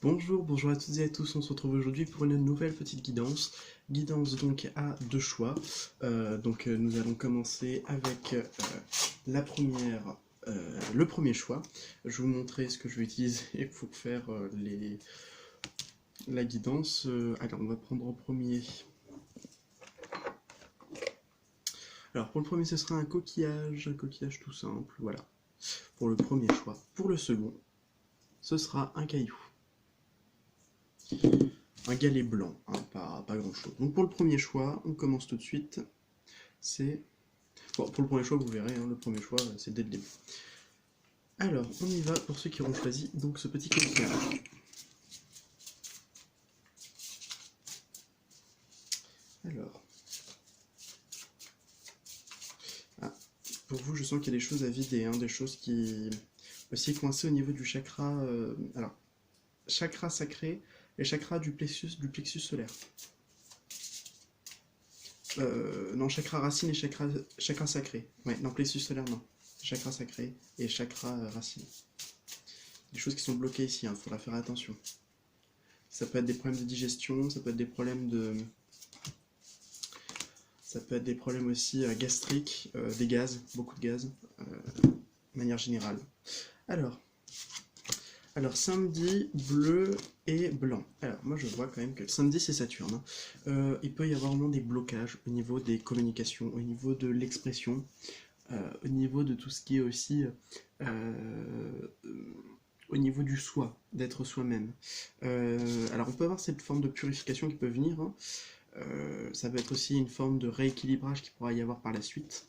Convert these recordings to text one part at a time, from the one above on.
Bonjour à toutes et à tous, on se retrouve aujourd'hui pour une nouvelle petite guidance. Guidance donc à deux choix. Nous allons commencer avec le premier choix. Je vais vous montrer ce que je vais utiliser pour faire la guidance. Alors on va prendre en premier. Alors pour le premier ce sera un coquillage tout simple, voilà. Pour le premier choix. Pour le second, ce sera un caillou. Un galet blanc, hein, pas grand chose. Donc pour le premier choix, on commence tout de suite. Bon, pour le premier choix, vous verrez, hein, le premier choix, c'est dès le début. Alors, on y va pour ceux qui auront choisi donc ce petit coquillage. Alors. Ah, pour vous, je sens qu'il y a des choses à vider, hein, des choses qui aussi coincées au niveau du chakra. Alors, chakra sacré et chakra du plexus solaire. Non, chakra racine et chakra sacré. Ouais, non, plexus solaire, non. Chakra sacré et chakra racine. Des choses qui sont bloquées ici, il faudra faire attention. Ça peut être des problèmes de digestion, ça peut être des problèmes Ça peut être des problèmes aussi gastriques, des gaz, beaucoup de gaz, de manière générale. Alors samedi, bleu et blanc. Alors moi je vois quand même que le samedi c'est Saturne. Il peut y avoir vraiment des blocages au niveau des communications, au niveau de l'expression, au niveau de tout ce qui est aussi au niveau du soi, d'être soi-même. Alors on peut avoir cette forme de purification qui peut venir, hein. Ça peut être aussi une forme de rééquilibrage qui pourra y avoir par la suite.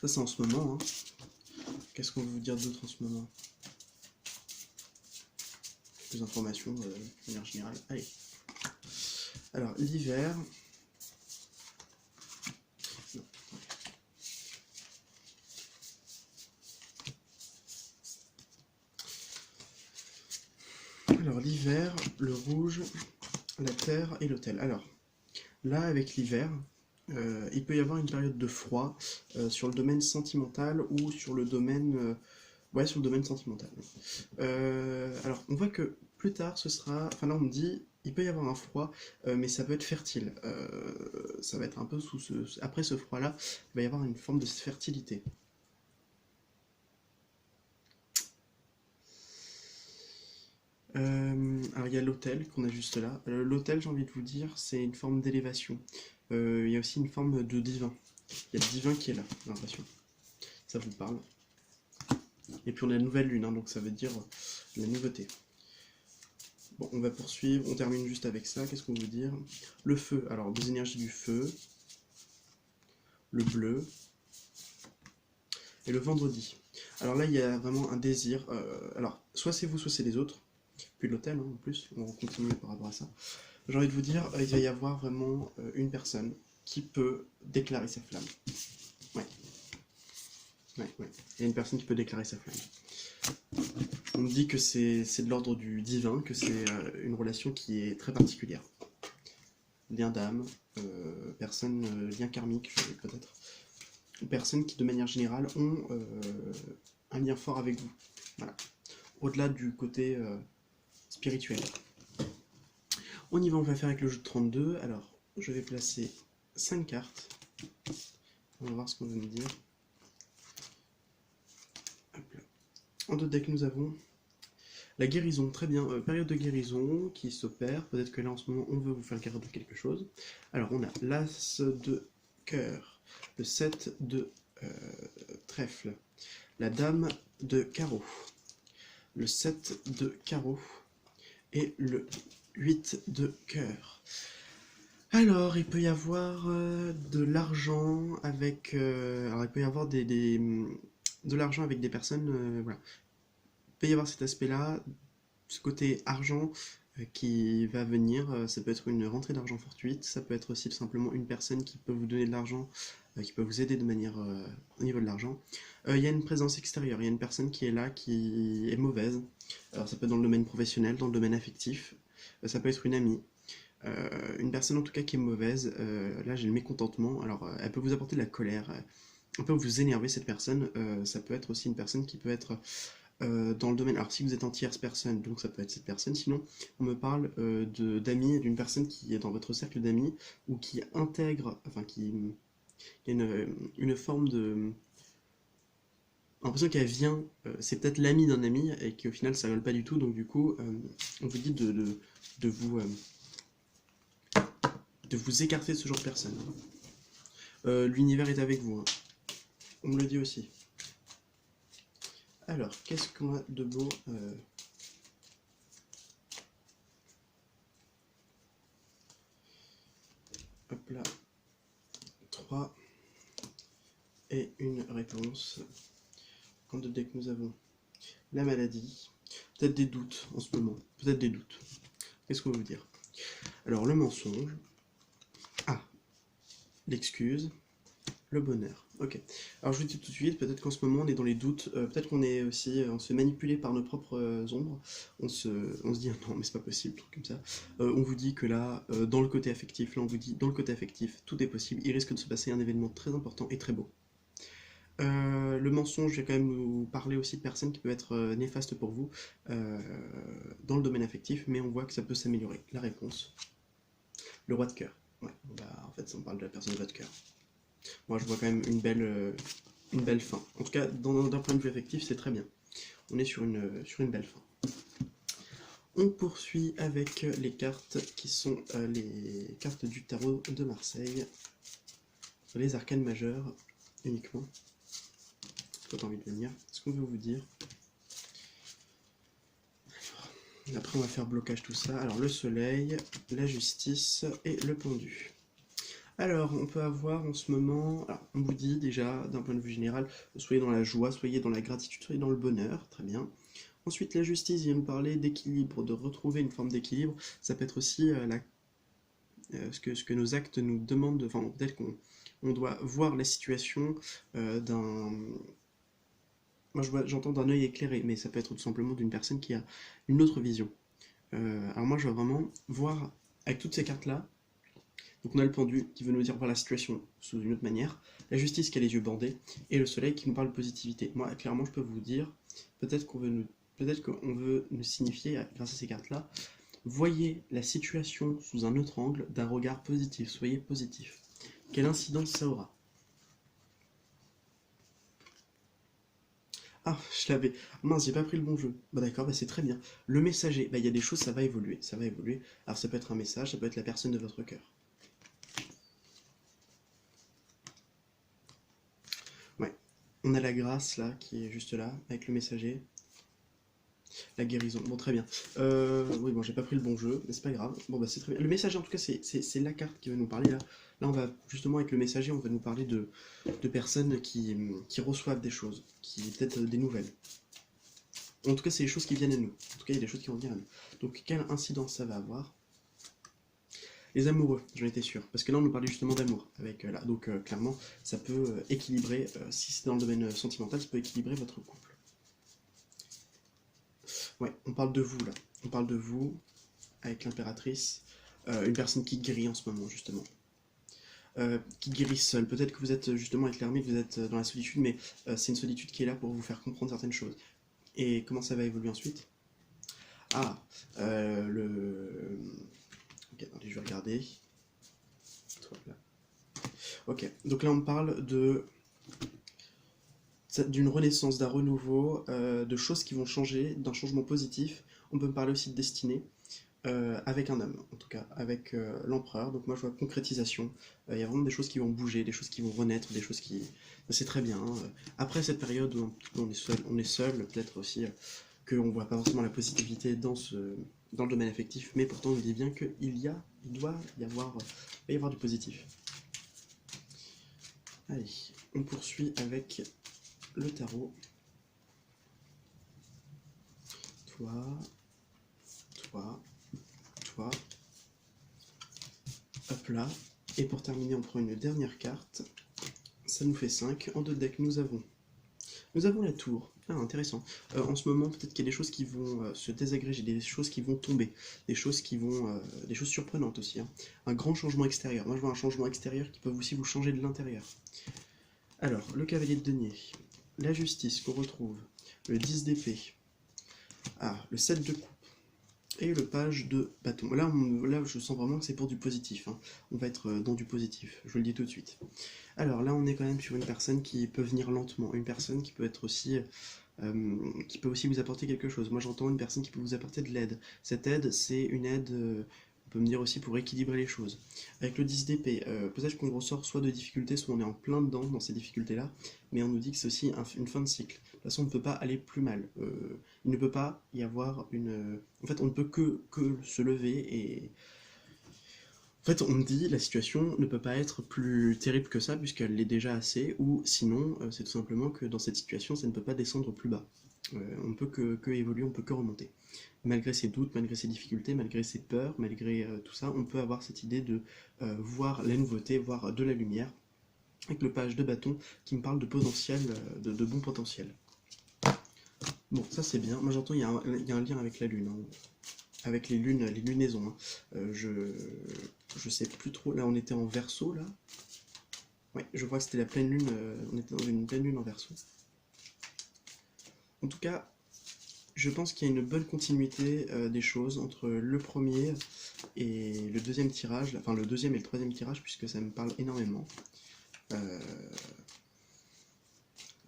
Ça c'est en ce moment, hein. Qu'est-ce qu'on veut vous dire d'autre en ce moment? Plus d'informations de manière générale. Allez. Alors l'hiver. Alors l'hiver, le rouge, la terre et l'autel. Alors là avec l'hiver, il peut y avoir une période de froid sur le domaine sentimental ou sur le domaine sur le domaine sentimental. Alors, on voit que plus tard, ce sera... Enfin là, on me dit, il peut y avoir un froid, mais ça peut être fertile. Ça va être un peu après ce froid-là, il va y avoir une forme de fertilité. Alors, il y a l'autel qu'on a juste là. L'autel, j'ai envie de vous dire, c'est une forme d'élévation. Il y a aussi une forme de divin. Il y a le divin qui est là, j'ai l'impression. Ça vous parle. Et puis on a la nouvelle lune, hein, donc ça veut dire la nouveauté. Bon, on va poursuivre, on termine juste avec ça, qu'est-ce qu'on veut dire? Le feu, alors des énergies du feu, le bleu, et le vendredi. Alors là, il y a vraiment un désir, alors soit c'est vous, soit c'est les autres, puis l'hôtel, hein, en plus, on continue par rapport à ça. J'ai envie de vous dire, il va y avoir vraiment une personne qui peut déclarer sa flamme. Ouais. Il y a une personne qui peut déclarer sa flamme. On me dit que c'est de l'ordre du divin, que c'est une relation qui est très particulière. Lien d'âme, lien karmique peut-être. Personnes qui de manière générale ont un lien fort avec vous. Voilà. Au-delà du côté spirituel. On y va, on va faire avec le jeu de 32. Alors, je vais placer 5 cartes. On va voir ce qu'on va me dire. Hop là. En deux decks, nous avons la guérison, très bien, période de guérison qui s'opère. Peut-être que là en ce moment on veut vous faire guérir de quelque chose. Alors on a l'as de cœur, le 7 de trèfle, la dame de carreau, le 7 de carreau et le 8 de cœur. Alors il peut y avoir de l'argent avec... alors il peut y avoir de l'argent avec des personnes... voilà. Il peut y avoir cet aspect-là, ce côté argent qui va venir, ça peut être une rentrée d'argent fortuite, ça peut être aussi tout simplement une personne qui peut vous donner de l'argent, qui peut vous aider de manière au niveau de l'argent. Il y a une présence extérieure, il y a une personne qui est là, qui est mauvaise. Alors ça peut être dans le domaine professionnel, dans le domaine affectif, ça peut être une amie. Une personne en tout cas qui est mauvaise, là j'ai le mécontentement, alors elle peut vous apporter de la colère, elle peut vous énerver cette personne, ça peut être aussi une personne qui peut être dans le domaine... Alors si vous êtes en tierce personne, donc ça peut être cette personne, sinon on me parle d'amis, d'une personne qui est dans votre cercle d'amis, ou qui intègre, enfin qui... Il y a une forme de... l'impression qu'elle vient, c'est peut-être l'ami d'un ami, et qu'au final ça ne colle pas du tout, donc du coup, on vous dit de vous écarter de ce genre de personne. L'univers est avec vous, hein. On me le dit aussi. Alors, qu'est-ce qu'on a de beau Hop là. 3 et une réponse. En 2 decks, nous avons la maladie. Peut-être des doutes en ce moment. Peut-être des doutes. Qu'est-ce qu'on veut dire? Alors, le mensonge. Ah, l'excuse. Le bonheur. Ok. Alors, je vous dis tout de suite, peut-être qu'en ce moment, on est dans les doutes. Peut-être qu'on est aussi... on se fait manipuler par nos propres ombres. On se dit, non, mais c'est pas possible, truc comme ça. On vous dit que là, dans le côté affectif, là, on vous dit, dans le côté affectif, tout est possible. Il risque de se passer un événement très important et très beau. Le mensonge, je vais quand même vous parler aussi de personnes qui peuvent être néfastes pour vous dans le domaine affectif, mais on voit que ça peut s'améliorer. La réponse, le roi de cœur. Ouais, bah, en fait, ça me parle de la personne de votre cœur. Moi, je vois quand même une belle fin. En tout cas, d'un point de vue affectif, c'est très bien. On est sur une belle fin. On poursuit avec les cartes qui sont les cartes du tarot de Marseille. Les arcanes majeures uniquement. Toi, t'as envie de venir. Ce qu'on veut vous dire. Après, on va faire blocage tout ça. Alors, le soleil, la justice et le pendu. Alors, on peut avoir en ce moment... Alors, on vous dit déjà, d'un point de vue général, soyez dans la joie, soyez dans la gratitude, soyez dans le bonheur. Très bien. Ensuite, la justice vient nous parler d'équilibre, de retrouver une forme d'équilibre. Ça peut être aussi ce que nos actes nous demandent. Enfin, peut-être qu'on doit voir la situation d'un... Moi, j'entends d'un œil éclairé, mais ça peut être tout simplement d'une personne qui a une autre vision. Alors moi, je veux vraiment voir, avec toutes ces cartes-là, donc on a le pendu qui veut nous dire voir la situation sous une autre manière, la justice qui a les yeux bandés, et le soleil qui nous parle de positivité. Moi, clairement, je peux vous dire, peut-être qu'on veut nous signifier, grâce à ces cartes-là, voyez la situation sous un autre angle, d'un regard positif, soyez positif. Quelle incidence ça aura? Ah, je l'avais. Mince, j'ai pas pris le bon jeu. Bah d'accord, bah c'est très bien. Le messager, bah il y a des choses, ça va évoluer, ça va évoluer. Alors ça peut être un message, ça peut être la personne de votre cœur. Ouais. On a la grâce là, qui est juste là, avec le messager. La guérison, bon très bien. Oui, bon j'ai pas pris le bon jeu, mais c'est pas grave. Bon bah c'est très bien. Le messager en tout cas, c'est la carte qui va nous parler là. Là on va justement avec le messager, on va nous parler de personnes qui reçoivent des choses, qui peut-être des nouvelles. En tout cas, c'est les choses qui viennent à nous. En tout cas, il y a des choses qui vont venir à nous. Donc, quelle incidence ça va avoir? Les amoureux, j'en étais sûr. Parce que là, on nous parlait justement d'amour. Là. Donc, clairement, ça peut équilibrer, si c'est dans le domaine sentimental, ça peut équilibrer votre couple. Ouais, on parle de vous, là. On parle de vous, avec l'impératrice. Une personne qui guérit en ce moment, justement. Qui guérit seule. Peut-être que vous êtes justement avec l'ermite, vous êtes dans la solitude, mais c'est une solitude qui est là pour vous faire comprendre certaines choses. Et comment ça va évoluer ensuite? Ah, Ok, attendez, je vais regarder. Voilà. Ok, donc là on parle d'une renaissance, d'un renouveau, de choses qui vont changer, d'un changement positif. On peut parler aussi de destinée, avec un homme, en tout cas, avec l'empereur. Donc moi je vois concrétisation. Il y a vraiment des choses qui vont bouger, des choses qui vont renaître, des choses qui... C'est très bien, hein. Après cette période où on est seul, peut-être aussi qu'on ne voit pas forcément la positivité dans le domaine affectif, mais pourtant on nous dit bien qu'il doit y avoir du positif. Allez, on poursuit avec le tarot. Toi. Hop là. Et pour terminer, on prend une dernière carte. Ça nous fait 5. En 2 decks, nous avons la tour. Ah, intéressant. En ce moment, peut-être qu'il y a des choses qui vont se désagréger, des choses qui vont tomber, des choses surprenantes aussi, hein. Un grand changement extérieur. Moi, je vois un changement extérieur qui peut aussi vous changer de l'intérieur. Alors, le cavalier de denier, la justice qu'on retrouve, le 10 d'épée, le 7 de coupe, et le page de bâton. Là, je sens vraiment que c'est pour du positif, hein. On va être dans du positif, je vous le dis tout de suite. Alors là, on est quand même sur une personne qui peut venir lentement, une personne qui peut être aussi... qui peut aussi vous apporter quelque chose. Moi, j'entends une personne qui peut vous apporter de l'aide. Cette aide, c'est une aide, on peut me dire aussi pour équilibrer les choses. Avec le 10 d'épée, peut-être qu'on ressort soit de difficultés, soit on est en plein dedans dans ces difficultés-là, mais on nous dit que c'est aussi une fin de cycle. De toute façon, on ne peut pas aller plus mal. Il ne peut pas y avoir une... En fait, on ne peut que se lever et... En fait, on me dit la situation ne peut pas être plus terrible que ça puisqu'elle l'est déjà assez, ou sinon, c'est tout simplement que dans cette situation, ça ne peut pas descendre plus bas. On ne peut que évoluer, on ne peut que remonter. Malgré ses doutes, malgré ses difficultés, malgré ses peurs, malgré tout ça, on peut avoir cette idée de voir la nouveauté, voir de la lumière, avec le page de bâton qui me parle de potentiel, de bon potentiel. Bon, ça c'est bien. Moi j'entends il y a un lien avec la lune, hein, avec les lunaisons. Hein. Je sais plus trop. Là on était en Verseau là. Ouais, je crois que c'était la pleine lune. On était dans une pleine lune en Verseau. En tout cas, je pense qu'il y a une bonne continuité des choses entre le premier et le deuxième tirage, enfin le deuxième et le troisième tirage, puisque ça me parle énormément.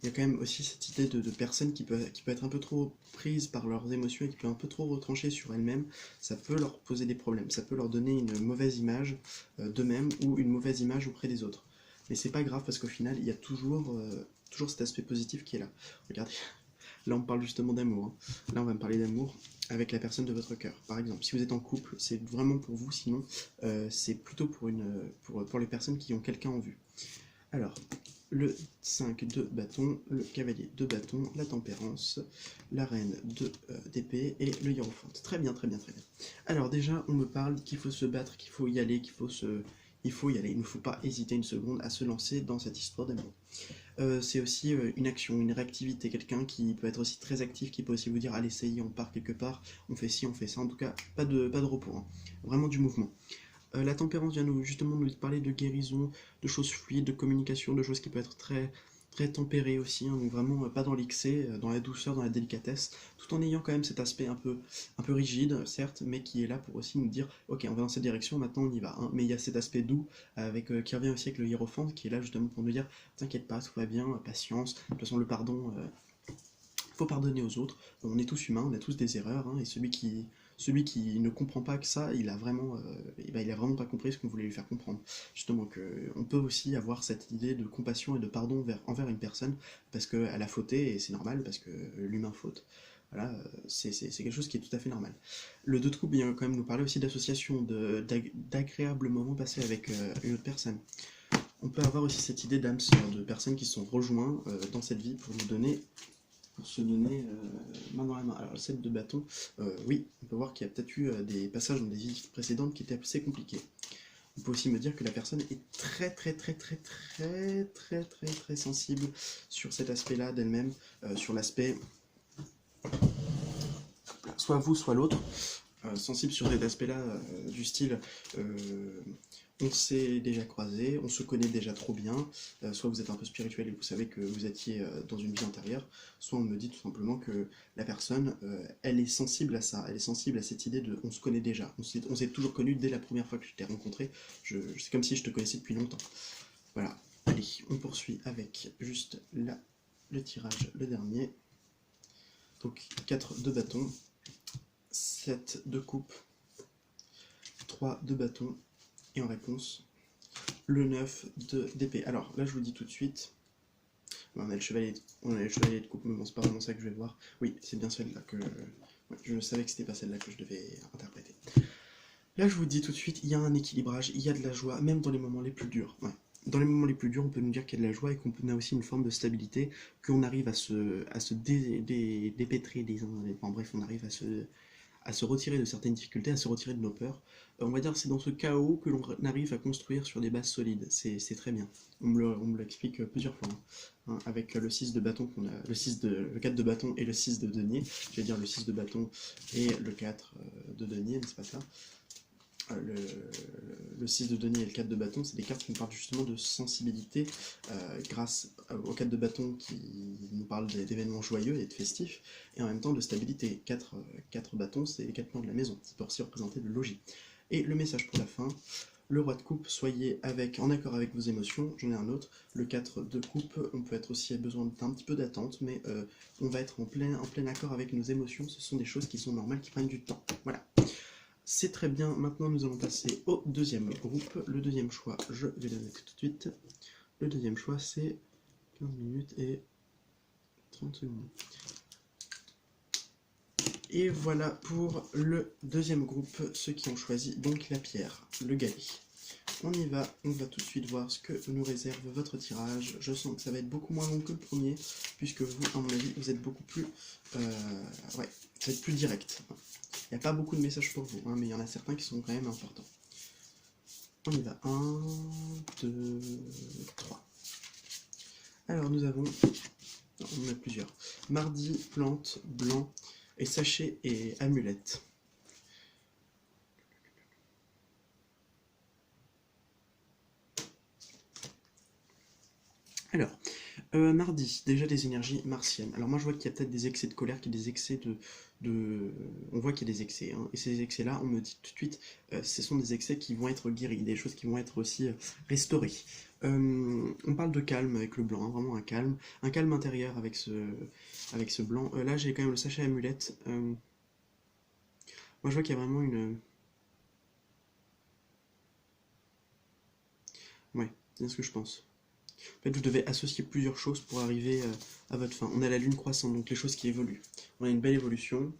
Il y a quand même aussi cette idée de personnes qui peut être un peu trop prise par leurs émotions et qui peut un peu trop retrancher sur elles-mêmes. Ça peut leur poser des problèmes, ça peut leur donner une mauvaise image d'eux-mêmes ou une mauvaise image auprès des autres. Mais c'est pas grave parce qu'au final, il y a toujours cet aspect positif qui est là. Regardez, là on parle justement d'amour. Hein. Là on va me parler d'amour avec la personne de votre cœur. Par exemple, si vous êtes en couple, c'est vraiment pour vous, sinon c'est plutôt pour les personnes qui ont quelqu'un en vue. Alors, le 5 de bâton, le cavalier de bâton, la tempérance, la reine d'épée et le hiérophante. Très bien, très bien, très bien. Alors déjà, on me parle qu'il faut se battre, qu'il faut y aller, il faut y aller. Il ne faut pas hésiter une seconde à se lancer dans cette histoire d'amour. C'est aussi une action, une réactivité, quelqu'un qui peut être aussi très actif, qui peut aussi vous dire allez, ça y est, on part quelque part, on fait ci, on fait ça. En tout cas, pas de repos, hein. Vraiment du mouvement. La tempérance vient justement nous parler de guérison, de choses fluides, de communication, de choses qui peuvent être très, très tempérées aussi, hein, donc vraiment pas dans l'excès, dans la douceur, dans la délicatesse, tout en ayant quand même cet aspect un peu rigide, certes, mais qui est là pour aussi nous dire ok, on va dans cette direction, maintenant on y va. Hein. Mais il y a cet aspect doux qui revient aussi avec le hiérophante, qui est là justement pour nous dire t'inquiète pas, tout va bien, patience, de toute façon le pardon, faut pardonner aux autres, on est tous humains, on a tous des erreurs, hein, et celui qui ne comprend pas que ça, il a vraiment pas compris ce qu'on voulait lui faire comprendre. Justement, on peut aussi avoir cette idée de compassion et de pardon envers une personne, parce qu'elle a fauté, et c'est normal, parce que l'humain faute. Voilà, c'est quelque chose qui est tout à fait normal. Le 2 de coupe vient quand même nous parler aussi d'association, d'agréables moments passés avec une autre personne. On peut avoir aussi cette idée d'âme sœur, de personnes qui sont rejoints dans cette vie pour se donner main dans la main. Alors le 7 de bâton, oui, on peut voir qu'il y a peut-être eu des passages dans des vies précédentes qui étaient assez compliqués. On peut aussi me dire que la personne est très très très très très très très très sensible sur cet aspect-là d'elle-même, sur l'aspect soit vous soit l'autre, sensible sur cet aspect-là du style on s'est déjà croisé, on se connaît déjà trop bien, soit vous êtes un peu spirituel et vous savez que vous étiez dans une vie antérieure, soit on me dit tout simplement que la personne, elle est sensible à ça, elle est sensible à cette idée de on se connaît déjà, on s'est toujours connu dès la première fois que je t'ai rencontré, c'est comme si je te connaissais depuis longtemps. Voilà, allez, on poursuit avec juste là, le tirage, le dernier. Donc 4 de bâton, 7 de coupe, 3 de bâton, et en réponse, le 9 d'épée. Alors là, je vous dis tout de suite, on a le chevalier de coupe, mais bon, c'est pas vraiment ça que je vais voir. Oui, c'est bien celle-là que... Ouais, je savais que c'était pas celle-là que je devais interpréter. Là, je vous dis tout de suite, il y a un équilibrage, il y a de la joie, même dans les moments les plus durs. Ouais. Dans les moments les plus durs, on peut nous dire qu'il y a de la joie et qu'on a aussi une forme de stabilité, qu'on arrive à se dépêtrer enfin bref, on arrive à se retirer de certaines difficultés, à se retirer de nos peurs. On va dire que c'est dans ce chaos que l'on arrive à construire sur des bases solides. C'est très bien. On me l'explique plusieurs fois. Hein, avec le 6 de bâton qu'on a, le 4 de bâton et le 6 de denier. Je vais dire le 6 de bâton et le 4 de denier, n'est-ce pas ça? le 6 de denier et le 4 de bâton, c'est des cartes qui nous parlent justement de sensibilité grâce au 4 de bâton qui nous parle d'événements joyeux et de festifs, et en même temps de stabilité. 4 bâtons, c'est les 4 points de la maison, ça peut aussi représenter de logis. Et le message pour la fin, le roi de coupe, soyez en accord avec vos émotions. J'en ai un autre, le 4 de coupe, on peut être aussi besoin d'un petit peu d'attente, mais on va être en plein accord avec nos émotions, ce sont des choses qui sont normales, qui prennent du temps. Voilà. C'est très bien, maintenant nous allons passer au deuxième groupe. Le deuxième choix, je vais le mettre tout de suite. Le deuxième choix, c'est 15 minutes et 30 secondes. Et voilà pour le deuxième groupe, ceux qui ont choisi donc la pierre, le galet. On y va, on va tout de suite voir ce que nous réserve votre tirage. Je sens que ça va être beaucoup moins long que le premier, puisque vous, à mon avis, vous êtes beaucoup plus... ouais, ça va être plus direct. Il n'y a pas beaucoup de messages pour vous, hein, mais il y en a certains qui sont quand même importants. On y va, 1, 2, 3. Alors nous avons... Non, on en a plusieurs. Mardi, plante, blanc, et sachet et amulette. Alors, mardi, déjà des énergies martiennes. Alors moi je vois qu'il y a peut-être des excès de colère, qu'il y a des excès on voit qu'il y a des excès, hein. Et ces excès-là, on me dit tout de suite, ce sont des excès qui vont être guéris, des choses qui vont être aussi restaurées. On parle de calme avec le blanc, hein, vraiment un calme intérieur avec ce blanc. Là j'ai quand même le sachet amulette. Moi je vois qu'il y a vraiment une... Ouais, c'est ce que je pense. En fait, vous devez associer plusieurs choses pour arriver à votre fin. On a la lune croissante, donc les choses qui évoluent. On a une belle évolution.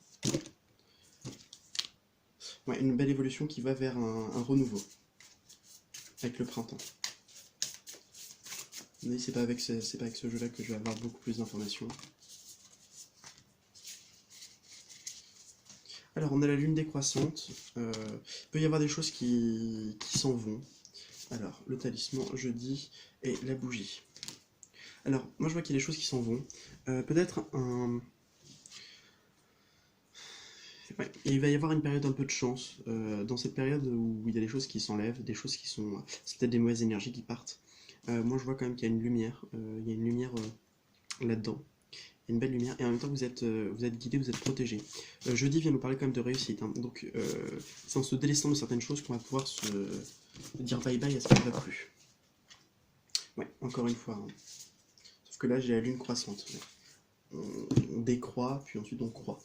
Ouais, une belle évolution qui va vers un renouveau. Avec le printemps. Mais c'est pas avec ce jeu-là que je vais avoir beaucoup plus d'informations. Alors, on a la lune décroissante. Il peut y avoir des choses qui s'en vont. Alors, le talisman, jeudi, et la bougie. Alors, moi je vois qu'il y a des choses qui s'en vont. Peut-être un... Ouais, il va y avoir une période un peu de chance. Dans cette période où il y a des choses qui s'enlèvent, des choses qui sont... C'est peut-être des mauvaises énergies qui partent. Moi je vois quand même qu'il y a une lumière. Il y a une lumière là-dedans. Il y a une belle lumière. Et en même temps, vous êtes guidé, vous êtes protégé. Jeudi vient nous parler quand même de réussite, hein. Donc, c'est en se délaissant de certaines choses qu'on va pouvoir se dire bye bye à ce qui ne va plus. Ouais, encore une fois, hein. Sauf que là, j'ai la lune croissante. On décroît, puis ensuite on croit.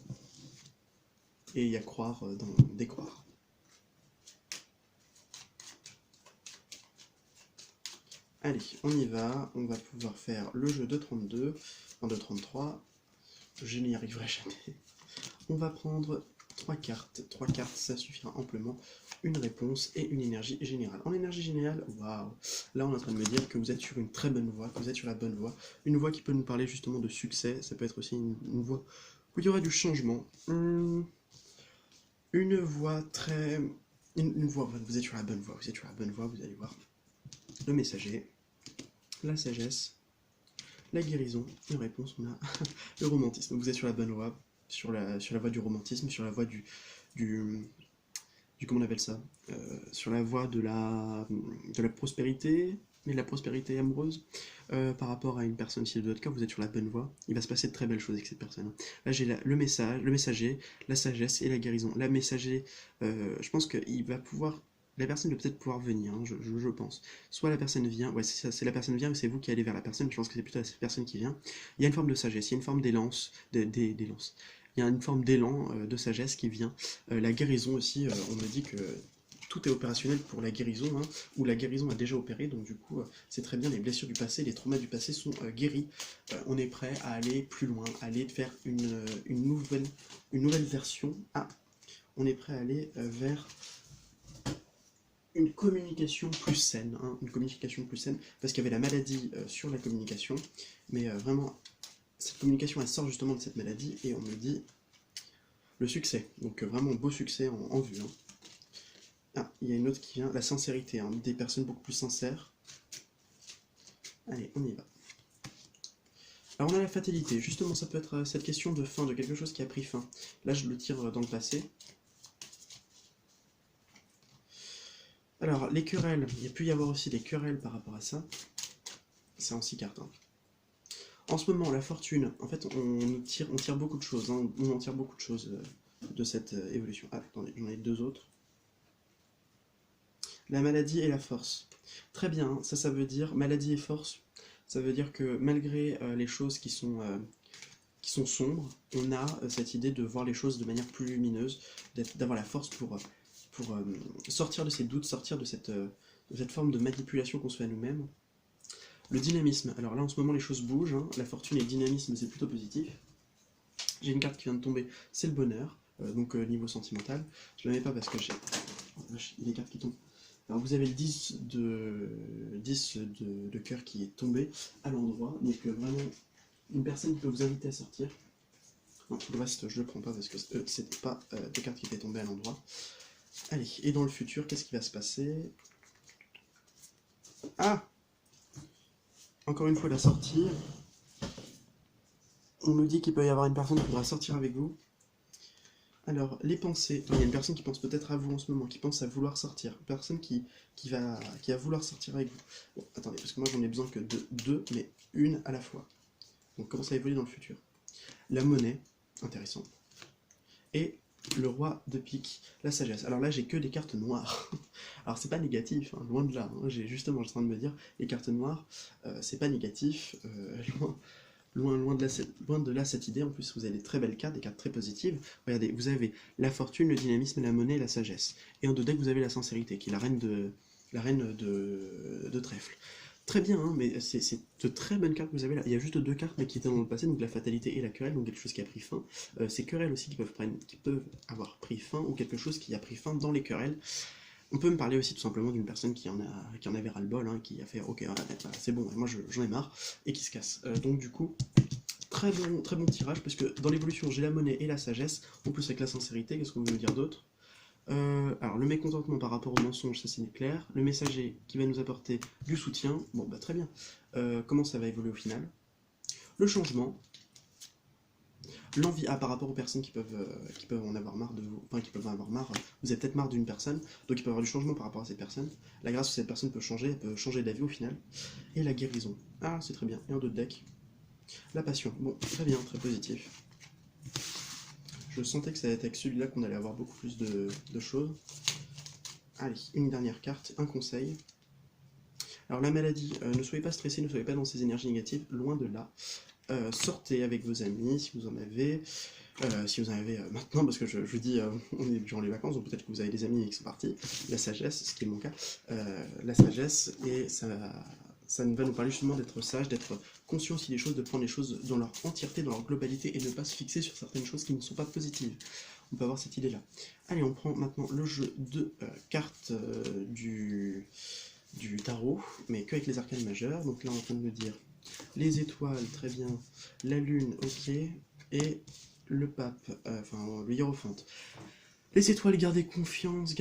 Et il y a croire dans décroître. Allez, on y va. On va pouvoir faire le jeu de 32, enfin de 33. Je n'y arriverai jamais. On va prendre 3 cartes. 3 cartes, ça suffira amplement. Une réponse et une énergie générale. En énergie générale, waouh! Là, on est en train de me dire que vous êtes sur une très bonne voie, que vous êtes sur la bonne voie. Une voie qui peut nous parler justement de succès. Ça peut être aussi une voie où il y aura du changement. Une voie très... Une voie, vous êtes sur la bonne voie, vous êtes sur la bonne voie, vous allez voir. Le messager, la sagesse, la guérison, une réponse, on a le romantisme. Vous êtes sur la bonne voie, sur la voie du romantisme, sur la voie du comment on appelle ça, sur la voie de la prospérité, mais de la prospérité amoureuse, par rapport à une personne ici de votre cœur, vous êtes sur la bonne voie. Il va se passer de très belles choses avec cette personne. Là, j'ai le messager, la sagesse et la guérison. La messager, je pense qu'il va pouvoir... La personne va peut-être pouvoir venir, hein, je pense. Soit la personne vient, ouais, c'est la personne vient, mais c'est vous qui allez vers la personne. Je pense que c'est plutôt la personne qui vient. Il y a une forme de sagesse, il y a une forme d'élance, il y a une forme d'élan de sagesse qui vient. La guérison aussi, on me dit que tout est opérationnel pour la guérison, hein, ou la guérison a déjà opéré, donc du coup, c'est très bien, les blessures du passé, les traumas du passé sont guéris. On est prêt à aller plus loin, à aller faire une nouvelle version. Ah, on est prêt à aller vers une communication plus saine, hein, une communication plus saine, parce qu'il y avait la maladie sur la communication, mais vraiment, cette communication, elle sort justement de cette maladie, et on me dit le succès, donc vraiment beau succès en vue, hein. Ah, il y a une autre qui vient, la sincérité, hein, des personnes beaucoup plus sincères. Allez, on y va. Alors on a la fatalité, justement ça peut être cette question de fin, de quelque chose qui a pris fin. Là je le tire dans le passé. Alors, les querelles, il peut y avoir aussi des querelles par rapport à ça. C'est en 6 cartes. Hein. En ce moment, la fortune, en fait, on tire beaucoup de choses. Hein. On en tire beaucoup de choses de cette évolution. Ah, attendez, j'en ai 2 autres. La maladie et la force. Très bien, hein. Ça veut dire maladie et force. Ça veut dire que malgré les choses qui sont sombres, on a cette idée de voir les choses de manière plus lumineuse, d'avoir la force pour sortir de ces doutes, sortir de cette forme de manipulation qu'on se fait à nous-mêmes. Le dynamisme, alors là en ce moment les choses bougent, hein. La fortune et le dynamisme c'est plutôt positif. J'ai une carte qui vient de tomber, c'est le bonheur, donc niveau sentimental. Je ne la mets pas parce que j'ai des cartes qui tombent. Alors vous avez le 10 de cœur qui est tombé à l'endroit, donc vraiment une personne qui peut vous inviter à sortir. Non, tout le reste je le prends pas parce que c'était pas des cartes qui étaient tombées à l'endroit. Allez, et dans le futur, qu'est-ce qui va se passer? Ah! Encore une fois, la sortie. On nous dit qu'il peut y avoir une personne qui voudra sortir avec vous. Alors, les pensées. Il y a une personne qui pense peut-être à vous en ce moment, qui pense à vouloir sortir. Une personne qui va vouloir sortir avec vous. Bon, attendez, parce que moi j'en ai besoin que de 2, mais une à la fois. Donc comment ça évolue dans le futur? La monnaie, intéressant. Et le roi de pique, la sagesse. Alors là, j'ai que des cartes noires. Alors c'est pas négatif, hein, loin de là. Hein. Justement, je suis en train de me dire, les cartes noires, c'est pas négatif, loin de là cette idée. En plus, vous avez des très belles cartes, des cartes très positives. Regardez, vous avez la fortune, le dynamisme, la monnaie et la sagesse. Et en deux decks, vous avez la sincérité, qui est la reine de trèfle. Très bien, hein, mais c'est de très bonnes cartes que vous avez là. Il y a juste 2 cartes mais qui étaient dans le passé, donc la fatalité et la querelle, donc quelque chose qui a pris fin. Ces querelles aussi qui peuvent avoir pris fin, ou quelque chose qui a pris fin dans les querelles. On peut me parler aussi tout simplement d'une personne qui en avait ras-le-bol, hein, qui a fait ok, c'est bon, moi j'en ai marre, et qui se casse. Donc du coup, très bon tirage, parce que dans l'évolution j'ai la monnaie et la sagesse, en plus avec la sincérité, qu'est-ce qu'on veut dire d'autre? Alors, le mécontentement par rapport au mensonge, ça c'est clair. Le messager qui va nous apporter du soutien, bon bah très bien. Comment ça va évoluer au final? Le changement. L'envie, par rapport aux personnes qui peuvent en avoir marre de vous, enfin qui peuvent en avoir marre, vous avez peut-être marre d'une personne, donc il peut y avoir du changement par rapport à cette personne. La grâce que cette personne peut changer, elle peut changer d'avis au final. Et la guérison. Ah, c'est très bien. Et en d'autres decks. La passion. Bon, très bien, très positif. Je sentais que ça allait être avec celui-là qu'on allait avoir beaucoup plus de choses. Allez, une dernière carte, un conseil. Alors la maladie, ne soyez pas stressé, ne soyez pas dans ces énergies négatives, loin de là. Sortez avec vos amis si vous en avez. Maintenant, parce que je vous dis, on est durant les vacances, donc peut-être que vous avez des amis qui sont partis. La sagesse, ce qui est mon cas, la sagesse, et ça va nous parler justement d'être sage, d'être conscient aussi des choses, de prendre les choses dans leur entièreté, dans leur globalité, et de ne pas se fixer sur certaines choses qui ne sont pas positives. On peut avoir cette idée-là. Allez, on prend maintenant le jeu de cartes du tarot, mais qu'avec les arcanes majeures. Donc là, on est en train de me dire les étoiles, très bien, la lune, ok, et le pape, le hiérophante. Les étoiles, gardez confiance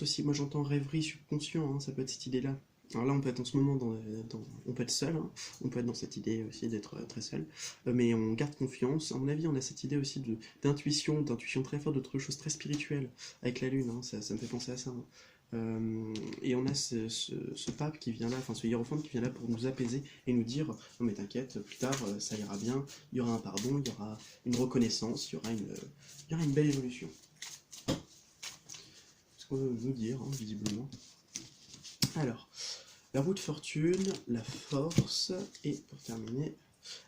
aussi. Moi j'entends rêverie subconscient, hein, ça peut être cette idée-là. Alors là, on peut être en ce moment on peut être seul, hein, on peut être dans cette idée aussi d'être très seul, mais on garde confiance. À mon avis, on a cette idée aussi d'intuition très forte, d'autres choses très spirituelles avec la lune, hein, ça me fait penser à ça. Hein. Et on a ce pape qui vient là, enfin ce hiérophante qui vient là pour nous apaiser et nous dire non mais t'inquiète, plus tard ça ira bien, il y aura un pardon, il y aura une reconnaissance, il y aura une belle évolution. Ce qu'on veut nous dire, hein, visiblement. Alors, la roue de fortune, la force, et pour terminer,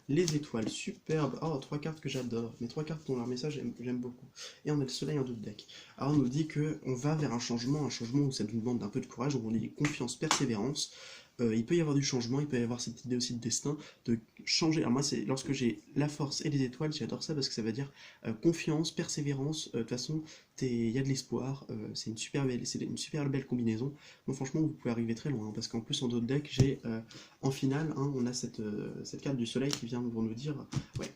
les étoiles, superbes. Oh, 3 cartes que j'adore. Mais 3 cartes dont leur message, j'aime beaucoup. Et on a le soleil en 2 decks. Alors on nous dit qu'on va vers un changement où ça nous demande un peu de courage, donc on dit confiance, persévérance. Il peut y avoir du changement, il peut y avoir cette idée aussi de destin, de changer. Alors moi, c'est lorsque j'ai la force et les étoiles, j'adore ça parce que ça veut dire confiance, persévérance. De toute façon, il y a de l'espoir. C'est une super belle combinaison. Donc franchement, vous pouvez arriver très loin, hein, parce qu'en plus en d'autres decks, j'ai en finale, hein, on a cette carte du soleil qui vient pour nous dire, ouais,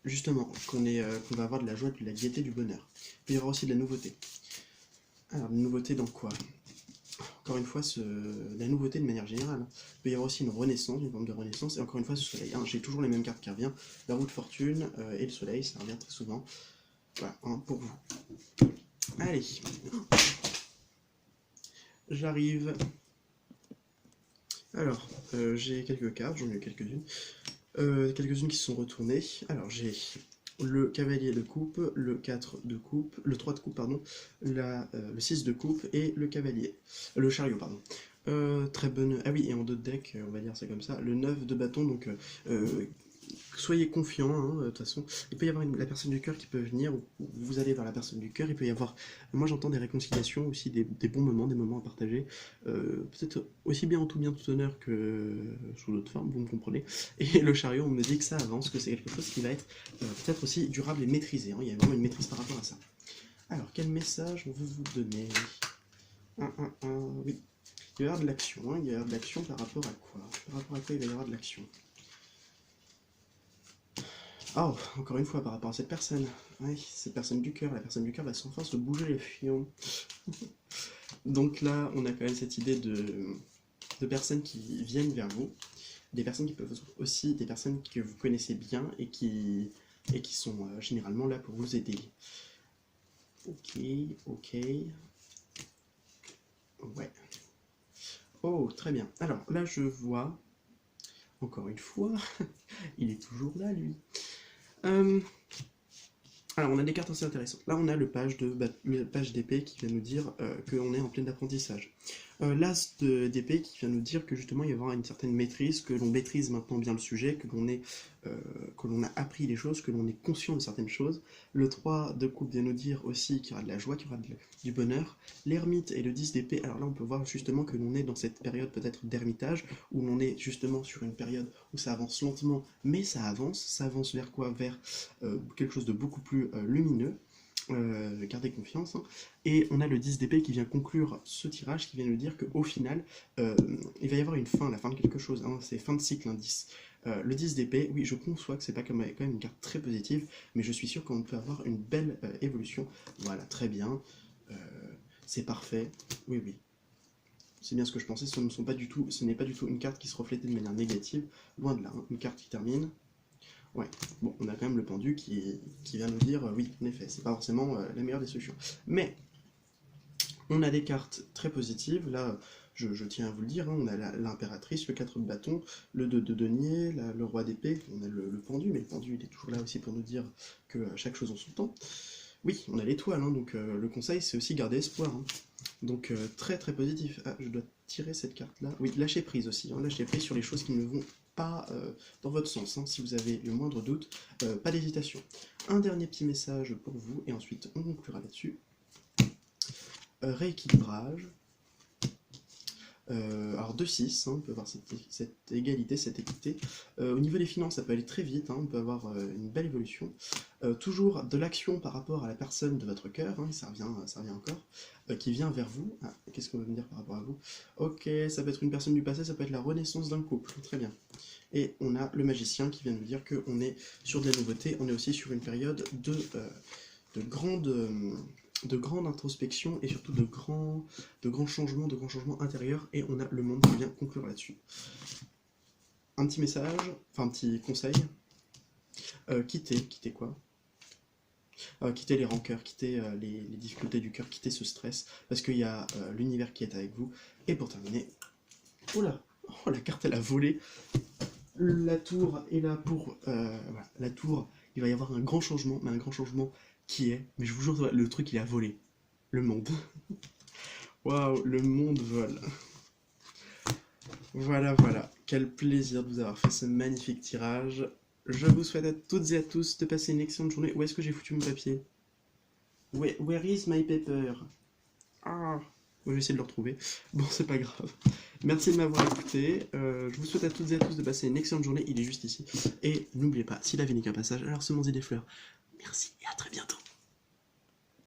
justement, qu'on va avoir de la joie, de la gaieté, du bonheur. Il peut y avoir aussi de la nouveauté. Alors, une nouveauté dans quoi? Encore une fois, la nouveauté de manière générale. Hein. Il peut y avoir aussi une renaissance, une forme de renaissance, et encore une fois, ce soleil. Hein. J'ai toujours les mêmes cartes qui reviennent. La roue de fortune et le soleil, ça revient très souvent. Voilà, hein, pour vous. Allez. j'arrive. Alors, j'ai quelques cartes, j'en ai eu quelques-unes. Quelques-unes qui se sont retournées. Alors, j'ai le cavalier de coupe, le 4 de coupe, le 3 de coupe, pardon, le 6 de coupe et le cavalier. Le chariot, pardon. Très bonne. Ah oui, et en deux decks, on va dire ça comme ça, le 9 de bâton, donc soyez confiants, hein, de toute façon. Il peut y avoir la personne du cœur qui peut venir, ou vous allez vers la personne du cœur, il peut y avoir, moi j'entends des réconciliations aussi, des bons moments, des moments à partager, peut-être aussi bien en tout bien tout honneur que sous d'autres formes, vous me comprenez. Et le chariot, on me dit que ça avance, que c'est quelque chose qui va être peut-être aussi durable et maîtrisé, hein. Il y a vraiment une maîtrise par rapport à ça. Alors, quel message on veut vous donner? Oui. Il va y avoir de l'action, hein. Il va y avoir de l'action par rapport à quoi? Par rapport à quoi il va y avoir de l'action? Oh, encore une fois, par rapport à cette personne. Oui, cette personne du cœur. La personne du cœur va sans force de bouger les fions. Donc là, on a quand même cette idée de personnes qui viennent vers vous. Des personnes qui peuvent être aussi des personnes que vous connaissez bien et qui sont généralement là pour vous aider. Ok, ok. Ouais. Oh, très bien. Alors là, je vois, encore une fois, il est toujours là, lui. Alors, on a des cartes assez intéressantes. Là, on a le page d'épée qui vient nous dire qu'on est en plein apprentissage. L'as d'épée qui vient nous dire que justement, il va y avoir une certaine maîtrise, que l'on maîtrise maintenant bien le sujet, que l'on a appris les choses, que l'on est conscient de certaines choses. Le 3 de coupe vient nous dire aussi qu'il y aura de la joie, qu'il y aura du bonheur. L'ermite et le 10 d'épée, alors là, on peut voir justement que l'on est dans cette période peut-être d'ermitage, où l'on est justement sur une période où ça avance lentement, mais ça avance vers quoi? Vers quelque chose de beaucoup plus lumineux. Gardez confiance, hein. Et on a le 10 d'épée qui vient conclure ce tirage, qui vient nous dire qu'au final, il va y avoir une fin, la fin de quelque chose, hein. C'est fin de cycle, un 10. Le 10 d'épée, oui, je conçois que c'est pas quand même une carte très positive, mais je suis sûr qu'on peut avoir une belle évolution. Voilà, très bien. C'est parfait. Oui, oui. C'est bien ce que je pensais, ce n'est pas du tout une carte qui se reflétait de manière négative, loin de là, hein. Une carte qui termine. Ouais, bon, on a quand même le pendu qui vient nous dire, oui, en effet, c'est pas forcément la meilleure des solutions. Mais, on a des cartes très positives, là, je tiens à vous le dire, hein, on a l'impératrice, le 4 de bâton, le 2 de denier, le roi d'épée, on a le pendu, mais le pendu, il est toujours là aussi pour nous dire que chaque chose en son temps. Oui, on a l'étoile, hein, donc le conseil, c'est aussi garder espoir, hein. Donc, très très positif. Ah, je dois tirer cette carte-là. Oui, lâcher prise aussi, hein, lâcher prise sur les choses qui ne vont pas dans votre sens, hein. Si vous avez le moindre doute, pas d'hésitation. Un dernier petit message pour vous, et ensuite on conclura là-dessus. Rééquilibrage. Alors 2-6, hein, on peut avoir cette égalité, cette équité. Au niveau des finances, ça peut aller très vite, hein, on peut avoir une belle évolution. Toujours de l'action par rapport à la personne de votre cœur, hein, ça revient encore, qui vient vers vous. Ah, qu'est-ce qu'on va me dire par rapport à vous? Ok, ça peut être une personne du passé, ça peut être la renaissance d'un couple, très bien. Et on a le magicien qui vient nous dire qu'on est sur de la nouveauté, on est aussi sur une période de grande introspection et surtout de grands changements intérieurs, et on a le monde qui vient conclure là-dessus. Un petit message, enfin un petit conseil, quittez quoi? Quittez les rancœurs, quittez les difficultés du cœur, quittez ce stress, parce qu'il y a l'univers qui est avec vous. Et pour terminer, oh là, oh, la carte elle a volé. La tour est là pour... voilà, la tour, il va y avoir un grand changement, mais un grand changement qui est... Mais je vous jure, le truc il a volé. Le monde. Waouh, le monde vole. Voilà, voilà. Quel plaisir de vous avoir fait ce magnifique tirage. Je vous souhaite à toutes et à tous de passer une excellente journée. Où est-ce que j'ai foutu mon papier? Where is my paper? Ah, je vais essayer de le retrouver. Bon, c'est pas grave. Merci de m'avoir écouté. Je vous souhaite à toutes et à tous de passer une excellente journée. Il est juste ici. Et n'oubliez pas, si la vie n'est qu'un passage, alors semez des fleurs. Merci et à très bientôt.